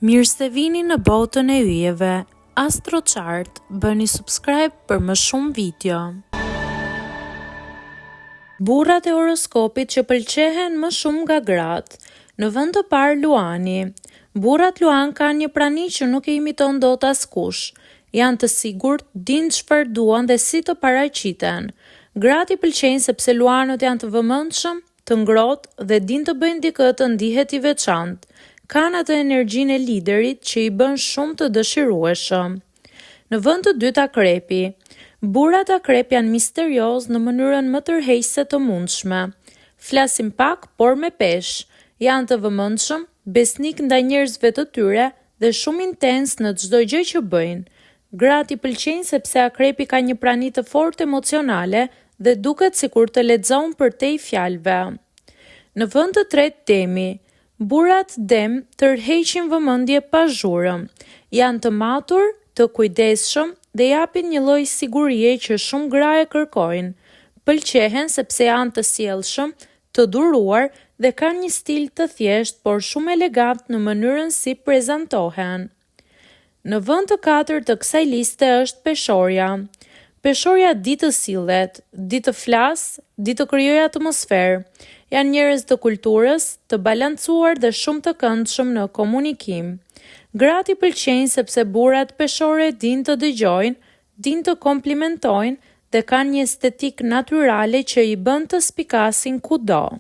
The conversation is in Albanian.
Mirë se vini në botën e yjeve. AstroChart, bëni subscribe për më shumë video. Burrat e horoskopit që pëlqehen më shumë nga gratë. Në vend të parë Luani. Burrat Luan kanë një prani që nuk e imiton dot askush. Janë të sigurt, dinë çfarë duan dhe si të paraqiten. Gratë i pëlqejnë sepse Luanët janë të vëmendshëm, të ngrohtë dhe dinë të bëjnë dikë të ndihet i veçantë. Kanë atë energjinë e liderit që i bën shumë të dëshirueshëm. Në vend të dytë Akrepi. Burrat Akrep janë misterios në mënyrën më tërheqëse të mundshme. Flasin pak, por me peshë. Janë të vëmendshëm, besnik ndaj njerëzve të tyre dhe shumë intens në çdo gjë që bëjnë. Gratë i pëlqejnë sepse Akrepi ka një prani të fortë emocionale dhe duket sikur të lexon përtej fjalëve. Në vend të tretë Demi. Burrat Dem tërheqin vëmendje pa zhurmë. Janë të matur, të kujdesshëm dhe japin një lloj sigurie që shumë gra e kërkojnë. Pëlqehen sepse janë të sjellshëm, të duruar dhe kanë një stil të thjeshtë por shumë elegant në mënyrën si prezantohen. Në vend të katërt të kësaj liste është Peshorja. Peshorja di të sillet, di të flasë, di të krijojë atmosferë. Janë njerëz të kulturës, të balancuar dhe shumë të këndshëm në komunikim. Gratë i pëlqejnë sepse burrat peshore dinë të dëgjojnë, dinë të komplimentojnë dhe kanë një estetik natyrale që i bën të spikasin kudo.